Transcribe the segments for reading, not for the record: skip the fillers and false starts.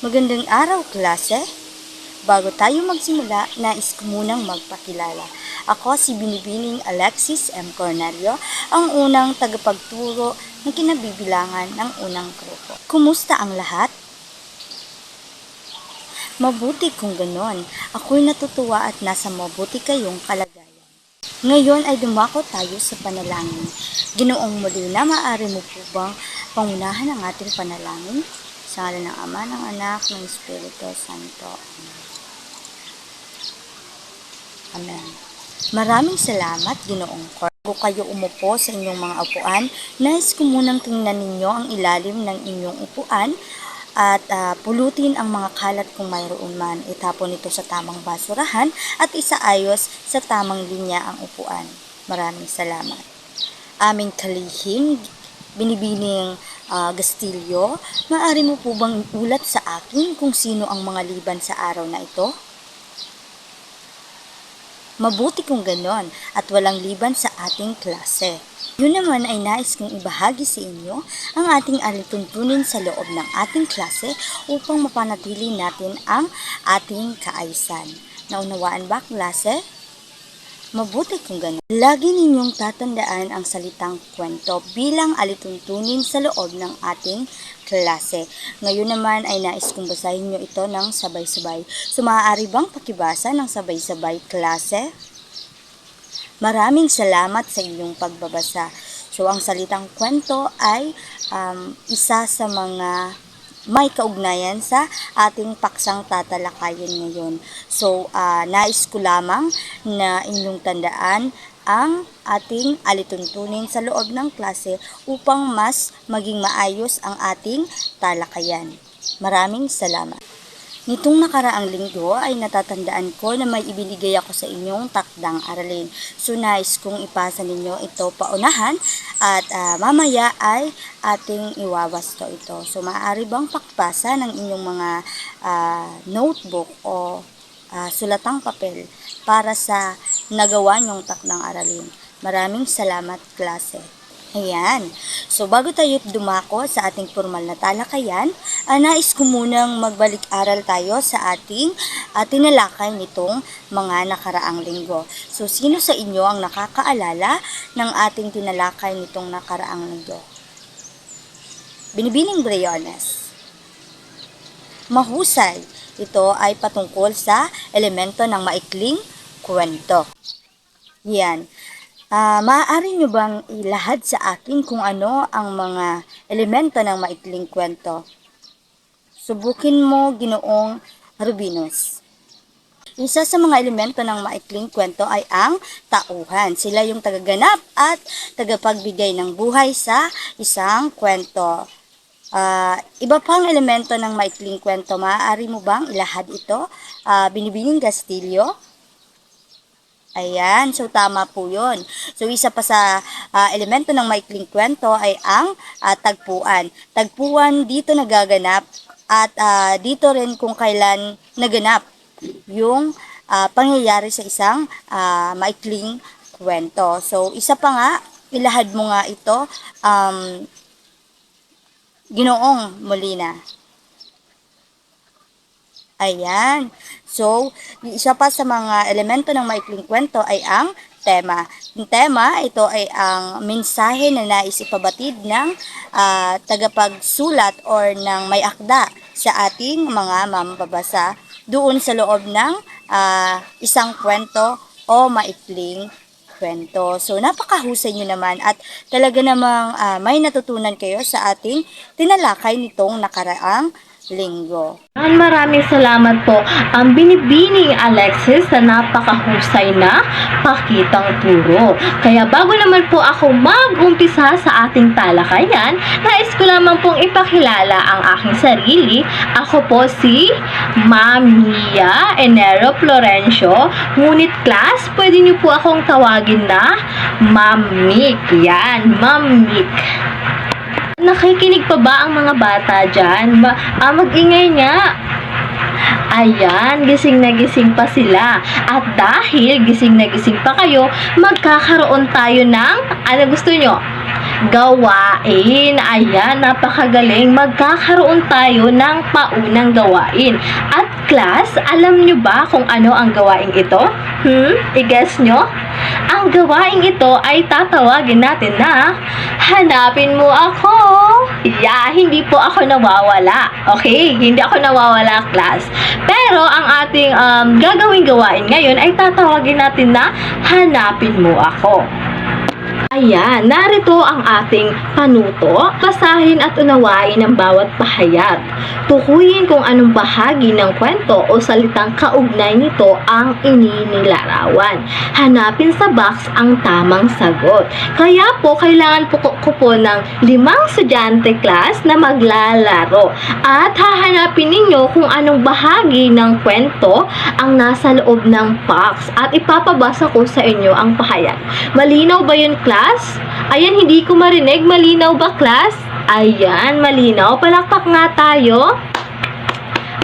Magandang araw, klase! Bago tayo magsimula, nais ko munang magpakilala. Ako si Binibining Alexis M. Cornelio, ang unang tagapagturo ng kinabibilangan ng unang grupo. Kumusta ang lahat? Mabuti kung ganon. Ako'y natutuwa at nasa mabuti kayong kalagayan. Ngayon ay dumako tayo sa panalangin. Ginoong Molina, maaari mo po bang pangunahan ang ating panalangin? Sa ngalan ng Ama, ng Anak, ng Espiritu Santo. Amen. Maraming salamat, Ginoong Cor. Bago kayo umupo sa inyong mga upuan, nais ko munang tingnan ninyo ang ilalim ng inyong upuan at pulutin ang mga kalat kung mayroon man. Itapon ito sa tamang basurahan at isaayos sa tamang linya ang upuan. Maraming salamat. Aming kalihim, Binibining Gastillo, maaari mo po bang ulat sa akin kung sino ang mga liban sa araw na ito? Mabuti kung ganon at walang liban sa ating klase. Yun naman ay nais kong ibahagi sa inyo ang ating alituntunin sa loob ng ating klase upang mapanatili natin ang ating kaayusan. Naunawaan ba, klase? Mabuti kung gano'n. Lagi ninyong tatandaan ang salitang kwento bilang alituntunin sa loob ng ating klase. Ngayon naman ay nais kong basahin nyo ito ng sabay-sabay. So maaari bang pakibasa ng sabay-sabay, klase? Maraming salamat sa inyong pagbabasa. So ang salitang kwento ay isa sa mga may kaugnayan sa ating paksang tatalakayin ngayon. So, nais ko lamang na inyong tandaan ang ating alituntunin sa loob ng klase upang mas maging maayos ang ating talakayan. Maraming salamat. Nitong nakaraang linggo ay natatandaan ko na may ibinigay ako sa inyong takdang aralin. So nais kong ipasa ninyo ito paunahan at mamaya ay ating iwawasto ito. So maaari bang pakipasa ng inyong mga notebook o sulatang papel para sa nagawa nyong takdang aralin. Maraming salamat, klase. Ayan. So, bago tayo dumako sa ating formal na talakayan, nais ko munang magbalik-aral tayo sa ating tinalakay nitong mga nakaraang linggo. So, sino sa inyo ang nakakaalala ng ating tinalakay nitong nakaraang linggo? Binibining Briones. Mahusay. Ito ay patungkol sa elemento ng maikling kwento. Yan. Maaari nyo bang ilahad sa akin kung ano ang mga elemento ng maikling kwento? Subukin mo, Ginoong Rubinos. Isa sa mga elemento ng maikling kwento ay ang tauhan. Sila yung tagaganap at tagapagbigay ng buhay sa isang kwento. Iba pang elemento ng maikling kwento, maaari mo bang ilahad ito? Binibining Gastillo? Ayan, so tama po yun. So isa pa sa elemento ng maikling kwento ay ang tagpuan. Tagpuan dito nagaganap at dito rin kung kailan naganap yung pangyayari sa isang maikling kwento. So isa pa nga, ilahad mo nga ito, Ginoong Molina. Ayan. So, isa pa sa mga elemento ng maikling kwento ay ang tema. Yung tema, ito ay ang mensahe na nais ipabatid ng tagapagsulat or ng may akda sa ating mga mambabasa doon sa loob ng isang kwento o maikling kwento. So, napakahusay nyo naman at talaga namang may natutunan kayo sa ating tinalakay nitong nakaraang linggo. Maraming salamat po ang Binibining Alexis sa napakahusay na pakitang turo. Kaya bago naman po ako mag-umpisa sa ating talakayan, nais ko lamang pong ipakilala ang aking sarili. Ako po si Ma'am Mia Enero Florencio. Ngunit class, pwede niyo po akong tawagin na Ma'am Mick. Yan, Ma'am Mick. Nakikinig pa ba ang mga bata dyan? Mag-ingay nga. Ayan, gising na gising pa sila. At dahil gising na gising pa kayo, magkakaroon tayo ng, ano gusto nyo? gawain. Ayan, napakagaling. Magkakaroon tayo ng paunang gawain. At class, alam nyo ba kung ano ang gawain ito? I-guess nyo? Ang gawain ito ay tatawagin natin na hanapin mo ako. Yeah, hindi po ako nawawala. Okay? Hindi ako nawawala, class. Pero ang ating gagawing gawain ngayon ay tatawagin natin na hanapin mo ako. Ayan, narito ang ating panuto. Basahin at unawain ang bawat pahayag. Tukuyin kung anong bahagi ng kwento o salitang kaugnay nito ang ininilarawan. Hanapin sa box ang tamang sagot. Kaya po, kailangan ko po ng 5 estudyante class na maglalaro. At hahanapin ninyo kung anong bahagi ng kwento ang nasa loob ng box. At ipapabasa ko sa inyo ang pahayag. Malinaw ba yun, class? Ayan, hindi ko marinig. Malinaw ba, class? Ayan, malinaw. Palakpak nga tayo.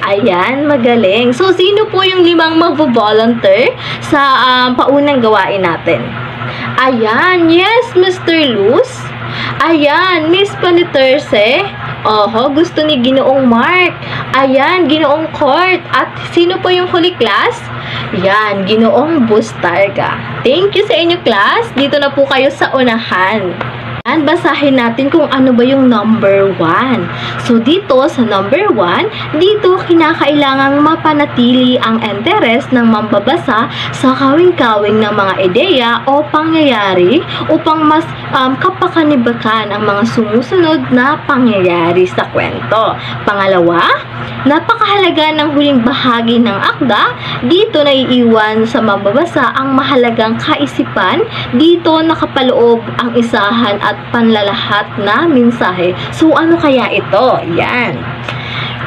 Ayan, magaling. So, sino po yung 5 magvo-volunteer sa paunang gawain natin? Ayan, yes, Mr. Luz. Ayan, Miss Paniterse. Oho, gusto ni Ginoong Mark. Ayan, Ginoong Court. At sino po yung huli, class? Yan, Ginoong Bustarga. Thank you sa inyo, class. Dito na po kayo sa unahan. And basahin natin kung ano ba yung number 1. So, dito sa number 1, dito kinakailangang mapanatili ang interes ng mambabasa sa kawing-kawing ng mga ideya o pangyayari upang mas kapakanibakan ang mga sumusunod na pangyayari sa kwento. Pangalawa, napakahalaga ng huling bahagi ng akda. Dito naiiwan sa mambabasa ang mahalagang kaisipan. Dito nakapaloob ang isahan at panlalahat na mensahe. So, ano kaya ito? Yan.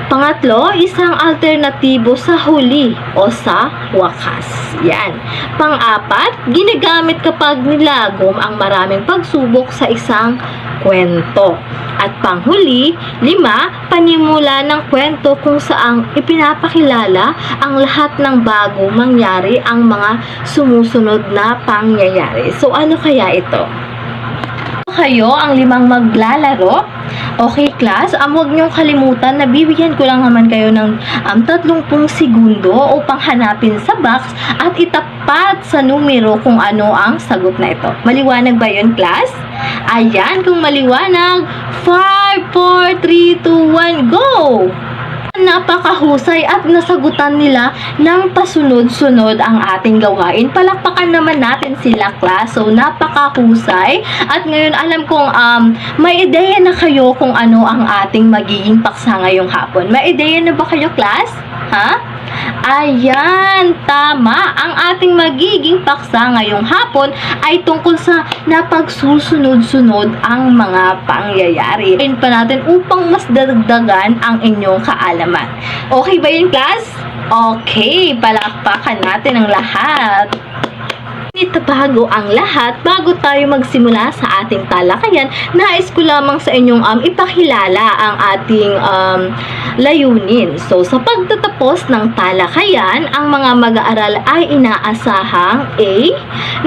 Pangatlo, isang alternatibo sa huli o sa wakas. Yan. Pang-apat, ginagamit kapag nilagom ang maraming pagsubok sa isang kwento. At panghuli, 5, panimula ng kwento kung saang ipinapakilala ang lahat ng bago mangyari ang mga sumusunod na pangyayari. So, ano kaya ito? Kayo ang 5 maglalaro. Okay, class, huwag niyong kalimutan na bibigyan ko lang naman kayo ng 30 segundo upang hanapin sa box at itapat sa numero kung ano ang sagot na ito. Maliwanag ba yun, class? Ayan, kung maliwanag, 5, 4, 3, 2, 1, go! Napakahusay at nasagutan nila ng pasunod-sunod ang ating gawain. Palakpakan naman natin sila, class. So, napakahusay. At ngayon, alam kong may ideya na kayo kung ano ang ating magiging paksa ngayong hapon. May ideya na ba kayo, class? Ha? Ayan, tama. Ang ating magiging paksa ngayong hapon ay tungkol sa napagsusunod-sunod ang mga pangyayari. Ayun pa natin upang mas dagdagan ang inyong kaalaman. Okay ba yun, class? Okay, palakpakan natin ang lahat. Ito bago ang lahat, bago tayo magsimula sa ating talakayan, nais ko lamang sa inyong ipakilala ang ating layunin. So, sa pagtatapos ng talakayan, ang mga mag-aaral ay inaasahang A.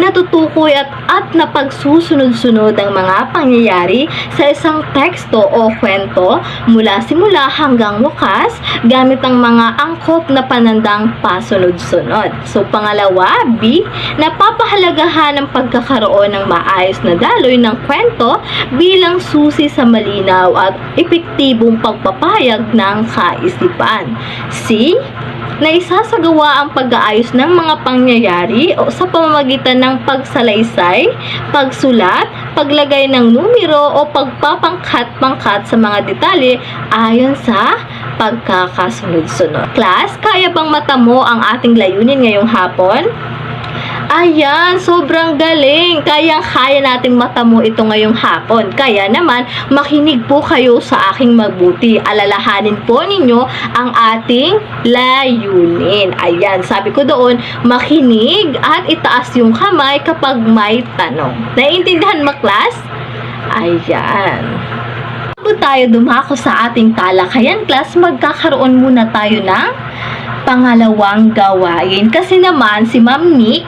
Natutukoy at napagsusunod-sunod ang mga pangyayari sa isang teksto o kwento mula simula hanggang wakas gamit ang mga angkop na panandang pasunod-sunod. So, pangalawa, B. Napapahalagahan ang pagkakaroon ng maayos na daloy ng kwento bilang susi sa malinaw at epektibong pagpapahayag ng kaisipan. C. Na isasagawa ang pag-aayos ng mga pangyayari o sa pamamagitan ng pagsalaysay, pagsulat, paglagay ng numero o pagpapangkat-pangkat sa mga detalye ayon sa pagkakasunod-sunod. Class, kaya bang matamo ang ating layunin ngayong hapon? Ayan, sobrang galing. Kaya nating matamo ito ngayong hapon. Kaya naman, makinig po kayo sa aking mabuti. Alalahanin po ninyo ang ating layunin. Ayan, sabi ko doon, makinig at itaas yung kamay kapag may tanong. Naiintindihan mo, class? Ayan. Bago tayo dumako sa ating talakayan, class, magkakaroon muna tayo ng pangalawang gawain. Kasi naman, si Ma'am Nick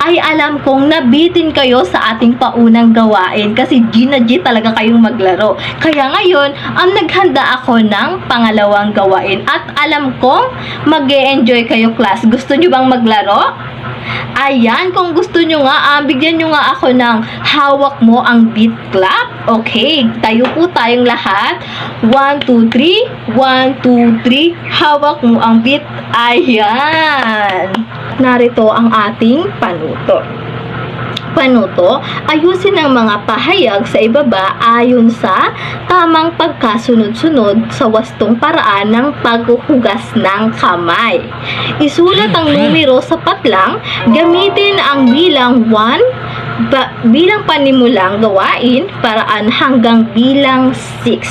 ay alam kong nabitin kayo sa ating paunang gawain kasi G na G talaga kayong maglaro. Kaya ngayon, naghanda ako ng pangalawang gawain at alam kong mag-e-enjoy kayo, class. Gusto nyo bang maglaro? Ayan, kung gusto nyo nga, bigyan nyo nga ako ng hawak mo ang beat clap. Okay, tayo po tayong lahat. 1, 2, 3. 1, 2, 3. Hawak mo ang beat. Ayan. Narito ang ating panuto. Panuto, ayusin ang mga pahayag sa ibaba ayon sa tamang pagkasunod-sunod sa wastong paraan ng paghuhugas ng kamay. Isulat ang numero sa patlang, gamitin ang bilang 1 bilang panimulang gawain paraan hanggang bilang 6.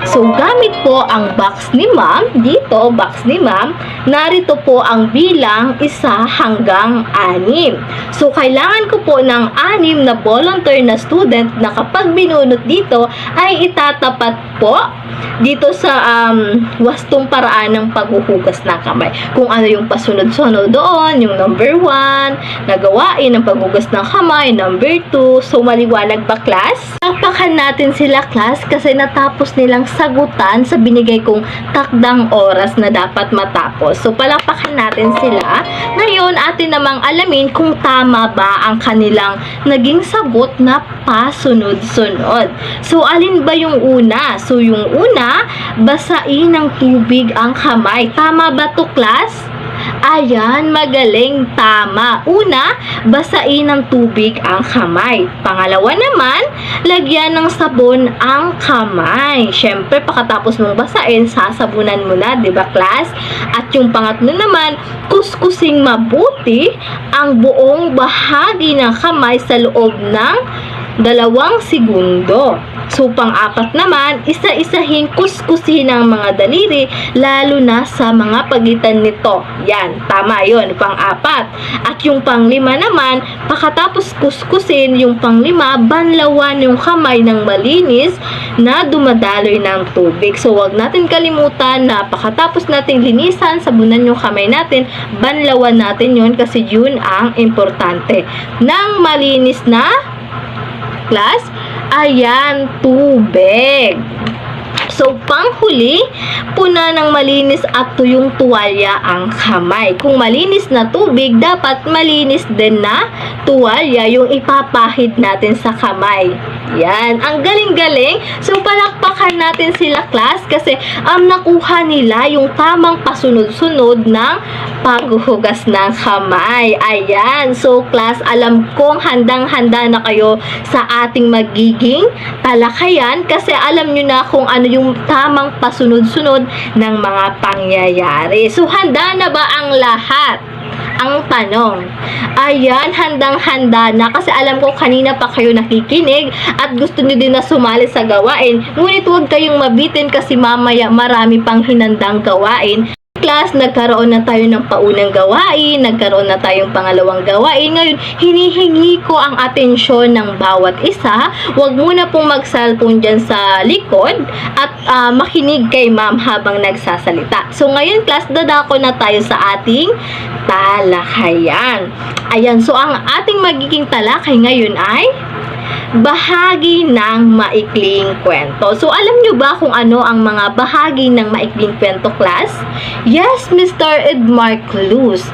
So, gamit po ang box ni ma'am, dito, box ni ma'am, narito po ang bilang 1 hanggang 6. So, kailangan ko po ng 6 na volunteer na student na kapag binunot dito ay itatapat po dito sa wastong paraan ng paghuhugas ng kamay. Kung ano yung pasunod-sunod doon, yung number 1, na gawain ng paghugas ng kamay, number 2. So, maliwanag ba, class? Palakpakan natin sila, class, kasi natapos nilang sagutan sa binigay kong takdang oras na dapat matapos. So, palakpakan natin sila. Ngayon, atin namang alamin kung tama ba ang kanilang naging sagot na pasunod-sunod. So, alin ba yung una? So, yung una, basain ng tubig ang kamay. Tama ba to, class? Ayan, magaling, tama. Una, basain ng tubig ang kamay. Pangalawa naman, lagyan ng sabon ang kamay. Syempre, pagkatapos mong basain, sasabunan mo na, di ba, class? At yung pangatlo naman, kuskusing mabuti ang buong bahagi ng kamay sa loob ng 2 segundo. So, pang-apat naman, isa-isahin kuskusin ang mga daliri, lalo na sa mga pagitan nito. Yan, tama yun, pang-apat. At yung pang-5 naman, pagkatapos kuskusin, yung pang-5, banlawan yung kamay ng malinis na dumadaloy ng tubig. So, wag natin kalimutan na pagkatapos natin linisan, sabunan yung kamay natin, banlawan natin yun kasi yun ang importante. Nang malinis na, class, ayan, tubig. So, panghuli, puna ng malinis at tuyong tuwalya ang kamay. Kung malinis na tubig, dapat malinis din na tuwalya yung ipapahid natin sa kamay. Yan, ang galing-galing. So, palakpakan natin sila, class, kasi nakuha nila yung tamang pasunod-sunod ng paghuhugas ng kamay. Ayan, so, class, alam kong handang-handa na kayo sa ating magiging talakayan kasi alam nyo na kung ano yung tamang pasunod-sunod ng mga pangyayari. So, handa na ba ang lahat? Ang tanong, ayan, handang-handa na kasi alam ko kanina pa kayo nakikinig at gusto nyo din na sumali sa gawain. Ngunit huwag kayong mabitin kasi mamaya marami pang hinandang gawain. Class, nagkaroon na tayo ng paunang gawain, nagkaroon na tayong pangalawang gawain. Ngayon, hinihingi ko ang atensyon ng bawat isa. Huwag muna pong mag-cellphone dyan sa likod at makinig kay ma'am habang nagsasalita. So, ngayon, class, dadako na tayo sa ating talakayan. Ayan, so ang ating magiging talakay ngayon ay bahagi ng maikling kwento. So, alam nyo ba kung ano ang mga bahagi ng maikling kwento, class? Yes, Mr. Edmark Luz.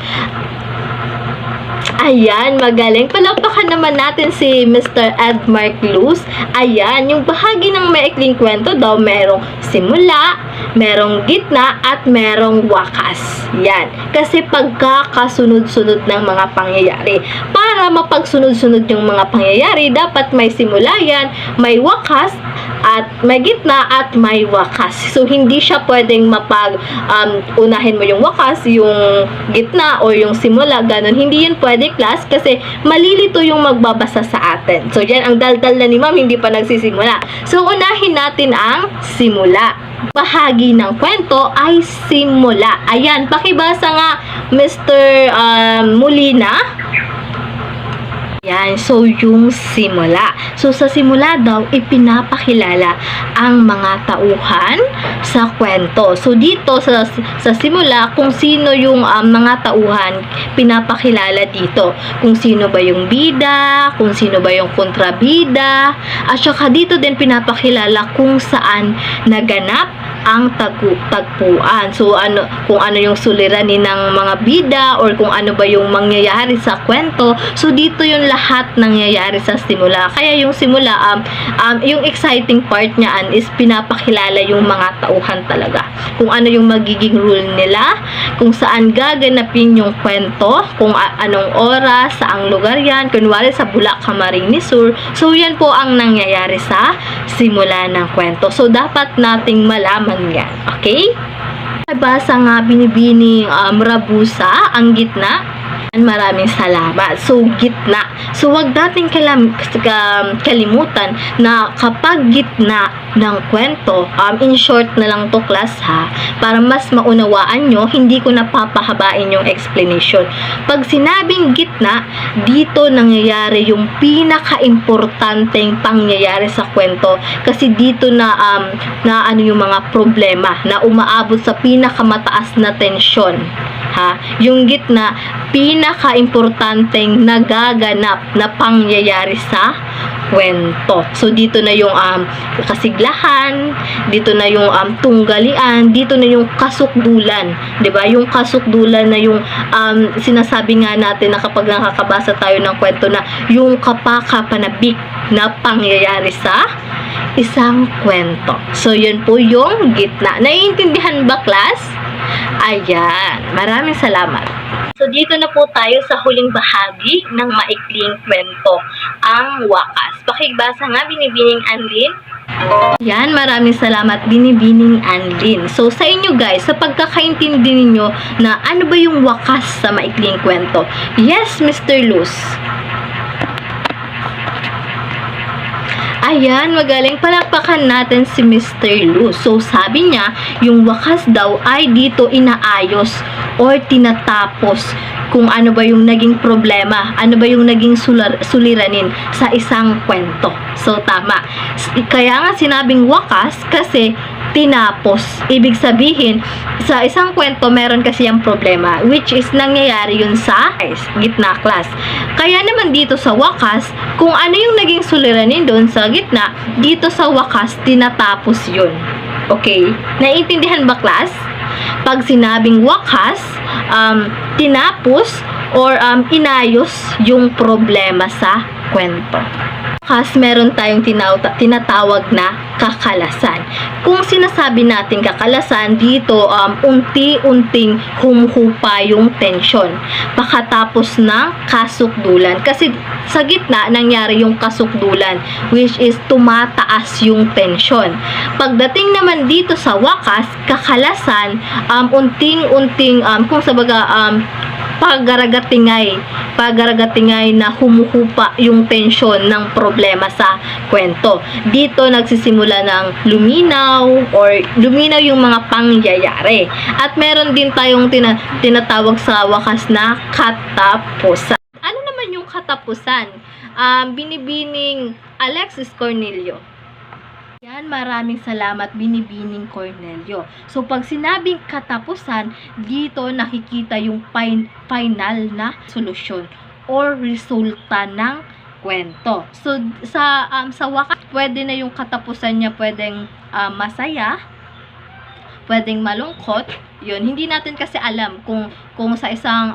Ayan, magaling. Palakpakan naman natin si Mr. Edmark Luz. Ayan, yung bahagi ng maikling kwento daw merong simula, merong gitna, at merong wakas. Yan. Kasi pagkakasunod-sunod ng mga pangyayari. Para mapagsunod-sunod yung mga pangyayari, dapat may simula yan, may wakas, at may gitna, at may wakas. So, hindi siya pwedeng unahin mo yung wakas, yung gitna, o yung simula, ganun. Hindi yun pwede, class, kasi malilito yung magbabasa sa atin. So, yan, ang daldal na ni ma'am, hindi pa nagsisimula. So, unahin natin ang simula. Bahagi ng kwento ay simula. Ayan, pakibasa nga, Mr. Molina. Yan, so yung simula. So sa simula daw, ipinapakilala ang mga tauhan sa kwento. So dito sa simula, kung sino yung mga tauhan, pinapakilala dito. Kung sino ba yung bida, kung sino ba yung kontrabida, at saka dito din pinapakilala kung saan naganap ang tagpuan. So kung ano yung suliranin ng mga bida or kung ano ba yung mangyayari sa kwento. So dito yung lahat nangyayari sa simula. Kaya yung simula yung exciting part niyan is pinapakilala yung mga tauhan talaga. Kung ano yung magiging rule nila, kung saan gaganapin yung kwento, kung anong oras, saang lugar yan, kunwari sa Bulacan, Camarines Sur. So yan po ang nangyayari sa simula ng kwento. So dapat nating malaman yan. Okay? Basa nga Binibining Rabusa, ang gitna. Maraming salamat. So, gitna. So, wag natin kalimutan na kapag gitna ng kwento, in short na lang to class ha, para mas maunawaan nyo, hindi ko napapahabain yung explanation. Pag sinabing gitna, dito nangyayari yung pinaka-importanteng pangyayari sa kwento. Kasi dito na ano yung mga problema na umaabot sa pinakamataas na tensyon. Ha? Yung gitna, pinaka-importanteng nagaganap na pangyayari sa kwento. So, dito na yung kasiglahan, dito na yung tunggalian, dito na yung kasukdulan. 'Di ba? Yung kasukdulan na yung sinasabi nga natin na kapag nakakabasa tayo ng kwento na yung kapakapanabik na pangyayari sa isang kwento. So, yun po yung gitna. Naiintindihan ba, class? Ayan. Maraming salamat. So, dito na po tayo sa huling bahagi ng maikling kwento, ang wakas. Pakibasa nga, Binibining Anlin. Yan, maraming salamat, Binibining Anlin. So, sa inyo guys, sa pagkakaintindi ninyo na ano ba yung wakas sa maikling kwento? Yes, Mr. Luz. Ayan, magaling, palakpakan natin si Mr. Luz. So, sabi niya, yung wakas daw ay dito inaayos or tinatapos kung ano ba yung naging problema, ano ba yung naging suliranin sa isang kwento. So, tama. Kaya nga sinabing wakas kasi tinapos. Ibig sabihin, sa isang kwento, meron kasi yung problema, which is nangyayari yun sa gitna class. Kaya naman dito sa wakas, kung ano yung naging suliranin doon sa gitna, dito sa wakas, tinatapos yun. Okay? Naiintindihan ba class? Pag sinabing wakas, tinapos or inayos yung problema sa kwento. Wakas, meron tayong tinatawag na kakalasan. Kung sinasabi natin kakalasan, dito unti-unting humuhupa yung tensyon pakatapos ng kasukdulan. Kasi sa gitna, nangyari yung kasukdulan, which is tumataas yung tensyon. Pagdating naman dito sa wakas, kakalasan, unting-unting, kung sabaga, pagaragatingay na humuhupa yung tensyon ng problema sa kwento. Dito nagsisimula ng luminaw yung mga pangyayari. At meron din tayong tinatawag sa wakas na katapusan. Ano naman yung katapusan? Binibining Alexis Cornelio. Yan, maraming salamat, Binibining Cornelio. So, pag sinabing katapusan, dito nakikita yung final na solusyon or resulta ng kwento. So, sa wakas, pwede na yung katapusan niya, pwedeng masaya, pwedeng malungkot. Yun, hindi natin kasi alam kung sa isang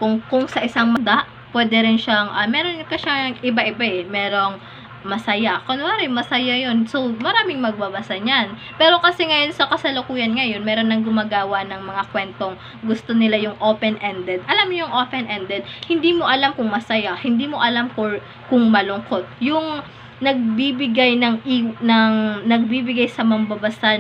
kung sa isang mada, pwede rin siyang meron kasi siyang iba-iba eh. Merong masaya. Kunwari, masaya yon. So, maraming magbabasa niyan. Pero kasi ngayon, sa kasalukuyan ngayon, meron nang gumagawa ng mga kwentong gusto nila yung open-ended. Alam mo yung open-ended, hindi mo alam kung masaya, hindi mo alam kung malungkot. Yung nagbibigay nagbibigay sa mambabasa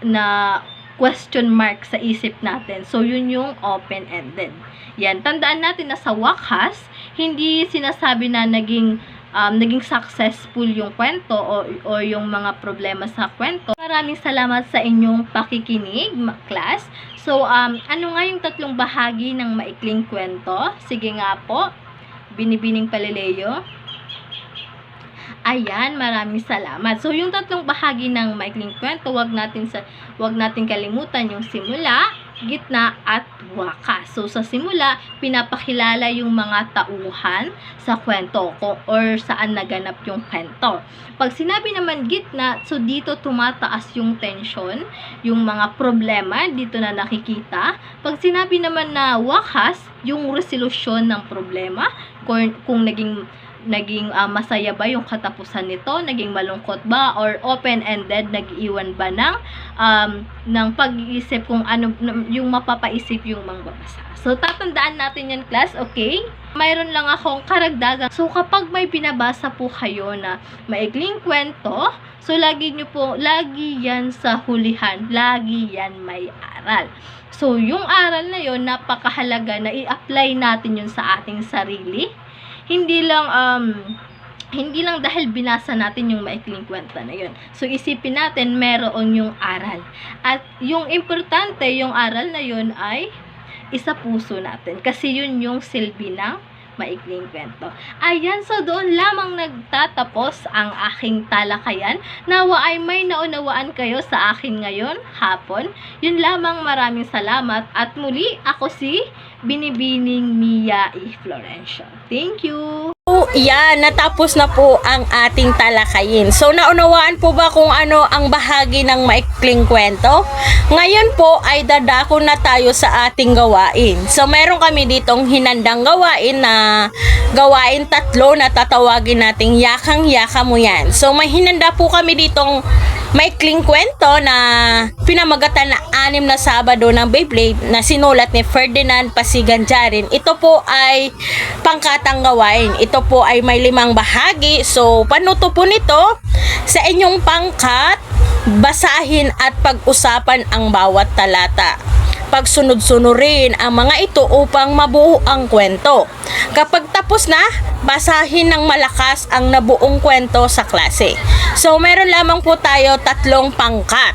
na question mark sa isip natin. So, yun yung open-ended. Yan. Tandaan natin na sa wakas, hindi sinasabi na naging successful yung kwento o yung mga problema sa kwento. Maraming salamat sa inyong pakikinig, class. So, ano nga yung tatlong bahagi ng maikling kwento? Sige nga po, Binibining Palileo. Ayan, maraming salamat. So, yung tatlong bahagi ng maikling kwento, wag natin kalimutan yung simula, gitna, at wakas. So, sa simula, pinapakilala yung mga tauhan sa kwento or saan naganap yung kwento. Pag sinabi naman gitna, so dito tumataas yung tension, yung mga problema, dito na nakikita. Pag sinabi naman na wakas, yung resolusyon ng problema, kung naging masaya ba yung katapusan nito, naging malungkot ba, or open-ended, nag-iwan ba ng pag-iisip kung ano yung mapapaisip yung mangbabasa. So, tatandaan natin yan, class, okay? Mayroon lang akong karagdagan. So, kapag may binabasa po kayo na maikling kwento, so lagi yan sa hulihan, lagi yan may aral. So, yung aral na yon napakahalaga na i-apply natin yun sa ating sarili. Hindi lang dahil binasa natin yung maikling kwento na yun. So, isipin natin meron yung aral. At yung importante, yung aral na yun ay isa puso natin. Kasi yun yung silbi ng maikling kwento. Ayan, so doon lamang nagtatapos ang aking talakayan. Nawa ay may naunawaan kayo sa akin ngayon, hapon. Yun lamang, maraming salamat. At muli, ako si Binibining Mia E. Florencio. Thank you! Yan, natapos na po ang ating talakayin. So, naunawaan po ba kung ano ang bahagi ng maikling kwento? Ngayon po ay dadako na tayo sa ating gawain. So, meron kami ditong hinandang gawain na gawain 3 na tatawagin nating yakang-yaka mo yan. So, may hinanda po kami ditong maikling kwento na pinamagatan na 6 na Sabado ng Beyblade na sinulat ni Ferdinand Pasiganjarin. Ito po ay pangkatang gawain. Ito po ay may 5 bahagi. So, panuto po nito sa inyong pangkat, basahin at pag-usapan ang bawat talata. Pagsunod-sunurin ang mga ito upang mabuo ang kwento. Kapag tapos na, basahin ng malakas ang nabuong kwento sa klase. So, meron lamang po tayo 3 pangkat.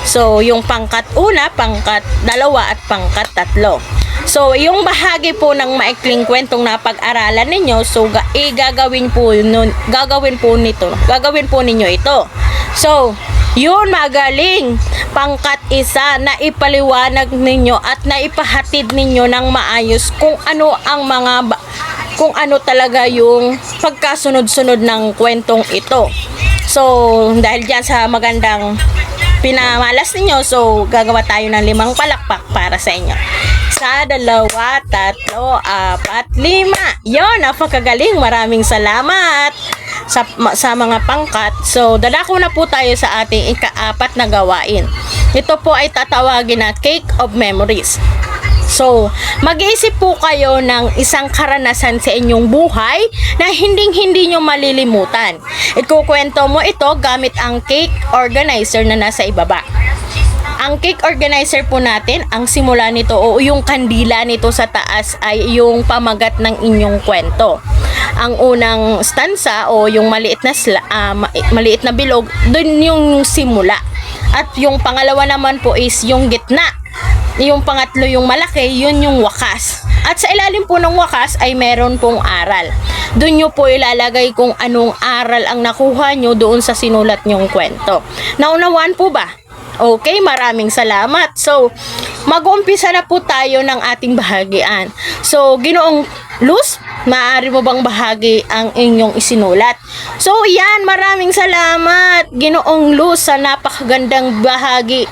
So, yung pangkat 1, pangkat 2, at pangkat 3. So, yung bahagi po ng maikling kwentong napag-aralan ninyo, so gagawin po ninyo ito. So, yun, magaling. Pangkat 1 na ipaliwanag ninyo at naipahatid ninyo ng maayos kung ano talaga yung pagkasunod-sunod ng kwentong ito. So, dahil dyan sa magandang pinamalas ninyo, so gagawa tayo ng 5 palakpak para sa inyo. 1, 2, 3, 4, 5. Yon, napakagaling. Maraming salamat sa mga pangkat. So, dadako na po tayo sa ating ika-4 na gawain. Ito po ay tatawagin na Cake of Memories. So, mag-iisip po kayo ng isang karanasan sa inyong buhay na hindi nyo malilimutan. Ikukwento mo ito gamit ang cake organizer na nasa ibaba. Ang cake organizer po natin, ang simula nito o yung kandila nito sa taas ay yung pamagat ng inyong kwento. Ang unang stanza o yung maliit na bilog, dun yung simula. At yung pangalawa naman po is yung gitna. Yung pangatlo yung malaki, yun yung wakas. At sa ilalim po ng wakas ay meron pong aral. Doon nyo po ilalagay kung anong aral ang nakuha nyo doon sa sinulat nyong kwento. Naunawaan po ba? Okay, maraming salamat. So, mag-uumpisa na po tayo ng ating bahagian. So, Ginoong Luz, maaari mo bang bahagi ang inyong isinulat? So, yan, maraming salamat, Ginoong Luz, sa napakagandang binahagi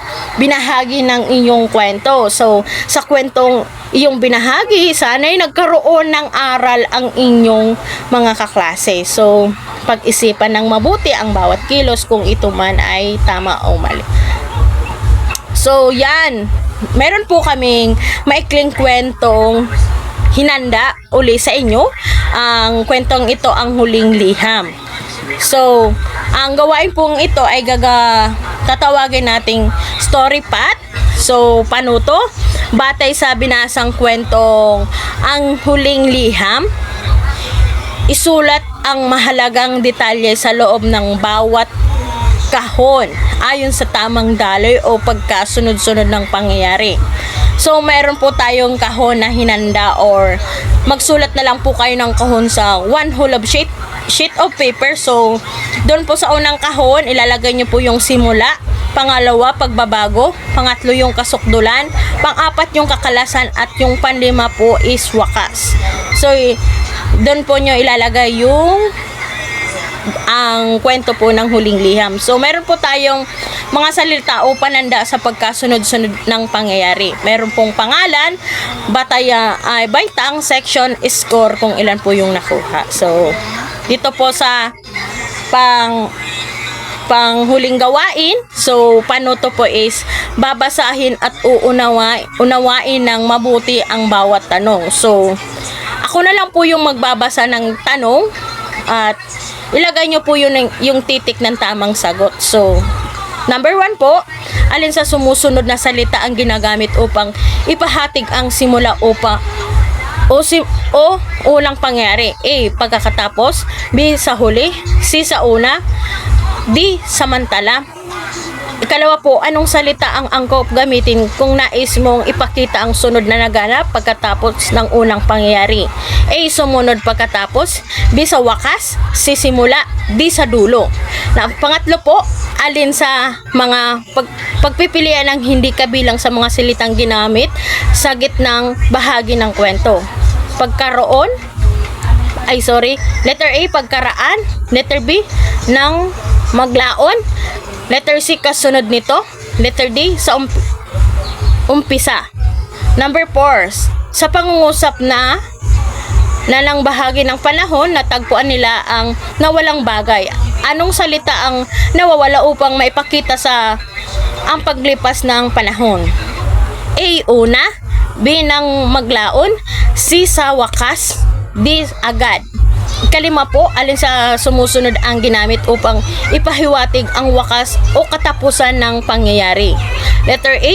ng inyong kwento. So, sa kwentong iyong binahagi, sana'y nagkaroon ng aral ang inyong mga kaklase. So, pag-isipan ng mabuti ang bawat kilos kung ito man ay tama o mali. So, yan. Meron po kaming maikling kwentong hinanda uli sa inyo. Ang kwentong ito ang Huling Liham. So, ang gawain pong ito ay tatawagin nating story path. So, panuto. Batay sa binasang kwentong ang Huling Liham, isulat ang mahalagang detalye sa loob ng bawat kahon ayon sa tamang daloy o pagkasunod-sunod ng pangyayari. So, meron po tayong kahon na hinanda or magsulat na lang po kayo ng kahon sa one whole of sheet of paper. So, doon po sa unang kahon, ilalagay nyo po yung simula. Pangalawa, pagbabago. Pangatlo, yung kasukdulan. Pang-apat, yung kakalasan. At yung panlima po is wakas. So, doon po nyo ilalagay yung ang kwento po ng huling liham. So, meron po tayong mga salita o pananda sa pagkasunod-sunod ng pangyayari. Meron pong pangalan, baitang, section, score, kung ilan po yung nakuha. So, dito po sa panghuling gawain, so, panuto po is babasahin at unawain ng mabuti ang bawat tanong. So, ako na lang po yung magbabasa ng tanong at ilagay nyo po yung titik ng tamang sagot. So, number 1 po, alin sa sumusunod na salita ang ginagamit upang ipahatig ang simula o unang pangyari? A, pagkakatapos. B, sa huli. C, sa una. D, samantala. Ikalawa po, anong salita ang angkop gamitin kung nais mong ipakita ang sunod na naganap pagkatapos ng unang pangyayari? A, sumunod pagkatapos. B, sa wakas. C, simula. D, sa dulo. Pangatlo po, alin sa mga pagpipilian ng hindi kabilang sa mga salitang ginamit sa gitnang bahagi ng kwento? Letter A, pagkaraan. Letter B, ng maglaon. Letter C, kasunod nito. Letter D, sa umpisa. Number 4, sa pangungusap na ng bahagi ng panahon, natagpuan nila ang nawalang bagay. Anong salita ang nawawala upang maipakita ang paglipas ng panahon? A, una. B, ng maglaon. C, sa wakas. D, agad. Kalima po, alin sa sumusunod ang ginamit upang ipahiwatig ang wakas o katapusan ng pangyayari? Letter A,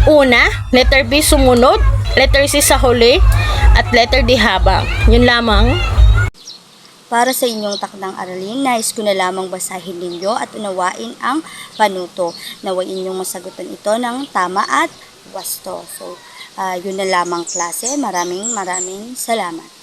una. Letter B, sumunod. Letter C, sa huli. At letter D, habang. Yun lamang. Para sa inyong takdang aralin, nais ko na lamang basahin ninyo at unawain ang panuto. Naway inyong masagutan ito ng tama at wasto. So, yun na lamang klase. Maraming salamat.